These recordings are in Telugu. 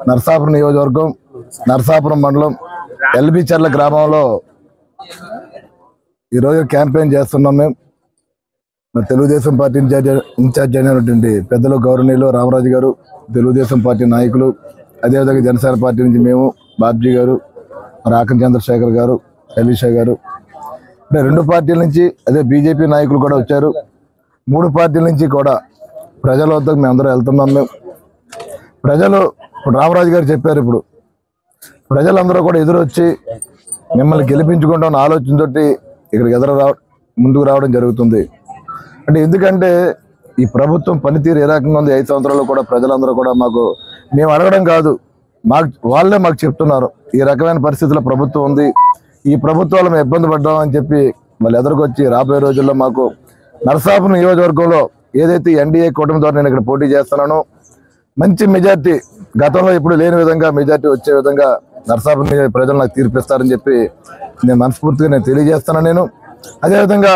నరసాపురం నియోజకవర్గం నరసాపురం మండలం ఎల్బి చర్ల గ్రామంలో ఈరోజు క్యాంపెయిన్ చేస్తున్నాం. మేము తెలుగుదేశం పార్టీ ఇన్ఛార్జ్ అయినటువంటి పెద్దలు గౌరవనీయులు రామరాజు గారు, తెలుగుదేశం పార్టీ నాయకులు, అదేవిధంగా జనసేన పార్టీ నుంచి మేము బాబ్జీ గారు, రాకం చంద్రశేఖర్ గారు, ఎలీషా గారు, అంటే 2 పార్టీల నుంచి అదే బీజేపీ నాయకులు కూడా వచ్చారు. 3 పార్టీల నుంచి కూడా ప్రజల వద్దకు మేమందరం వెళ్తున్నాం. మేము ప్రజలు ఇప్పుడు రామరాజు గారు చెప్పారు, ఇప్పుడు ప్రజలందరూ కూడా ఎదురొచ్చి మిమ్మల్ని గెలిపించుకుంటాం ఆలోచనతోటి ఇక్కడికి ముందుకు రావడం జరుగుతుంది. అంటే ఎందుకంటే ఈ ప్రభుత్వం పనితీరు ఏ రకంగా ఉంది 5 సంవత్సరాలు కూడా ప్రజలందరూ కూడా మేము అడగడం కాదు, వాళ్ళే మాకు చెప్తున్నారు ఈ రకమైన పరిస్థితుల్లో ప్రభుత్వం ఉంది, ఈ ప్రభుత్వాలు మేము ఇబ్బంది పడ్డాం అని చెప్పి వాళ్ళు ఎదురుకొచ్చి రాబోయే రోజుల్లో మాకు నరసాపురం నియోజకవర్గంలో ఏదైతే ఎన్డీఏ కూటమి ద్వారా నేను ఇక్కడ పోటీ చేస్తున్నానో మంచి మెజార్టీ, గతంలో ఇప్పుడు లేని విధంగా మెజార్టీ వచ్చే విధంగా నరసాపురం ప్రజలు నాకు తీర్పిస్తారని చెప్పి నేను మనస్ఫూర్తిగా తెలియజేస్తున్నాను. అదేవిధంగా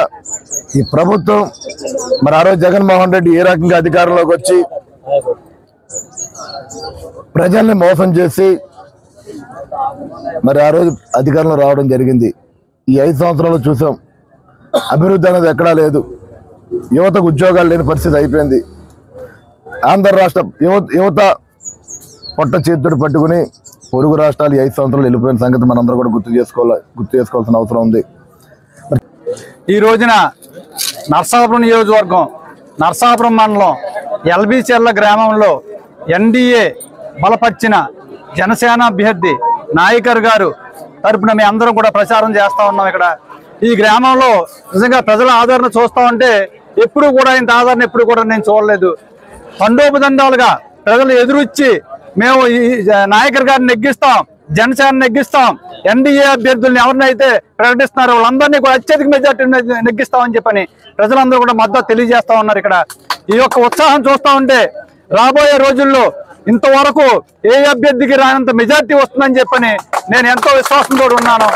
ఈ ప్రభుత్వం మరి ఆ రోజు జగన్మోహన్ రెడ్డి ఏ రకంగా అధికారంలోకి వచ్చి ప్రజల్ని మోసం చేసి మరి ఆ రోజు అధికారంలో రావడం జరిగింది. ఈ 5 సంవత్సరాలు చూసాం, అభివృద్ధి అనేది ఎక్కడా లేదు, యువతకు ఉద్యోగాలు లేని పరిస్థితి అయిపోయింది. ఆంధ్ర రాష్ట్ర యువత పొట్ట చేతుడు పట్టుకుని పొరుగు రాష్ట్రాలు 5 సంవత్సరాలు వెళ్ళిపోయిన సంగతి మనందరూ కూడా గుర్తు చేసుకోవాల్సిన అవసరం ఉంది. ఈ రోజున నరసాపురం నియోజకవర్గం నరసాపురం మండలం ఎల్బి చర్ల గ్రామంలో ఎన్డీఏ బలపరిచిన జనసేన అభ్యర్థి నాయకర్ గారు తరపున మేము అందరం కూడా ప్రచారం చేస్తూ ఉన్నాం. ఇక్కడ ఈ గ్రామంలో నిజంగా ప్రజల ఆదరణ చూస్తూ ఉంటే ఎప్పుడు కూడా ఇంత ఆదరణ ఎప్పుడు కూడా నేను చూడలేదు. తండోపదండాలుగా ప్రజలు ఎదురొచ్చి మేము ఈ నాయకర్ గారిని నెగ్గిస్తాం, జనసేన నెగ్గిస్తాం, ఎన్డీఏ అభ్యర్థుల్ని ఎవరినైతే ప్రకటిస్తున్నారో వాళ్ళందరినీ కూడా అత్యధిక మెజార్టీ నెగ్గిస్తామని చెప్పని ప్రజలందరూ కూడా మద్దతు తెలియజేస్తా ఉన్నారు. ఇక్కడ ఈ యొక్క ఉత్సాహం చూస్తూ ఉంటే రాబోయే రోజుల్లో ఇంతవరకు ఏ అభ్యర్థికి రానంత మెజార్టీ వస్తుందని చెప్పని నేను ఎంతో విశ్వాసంతో ఉన్నాను.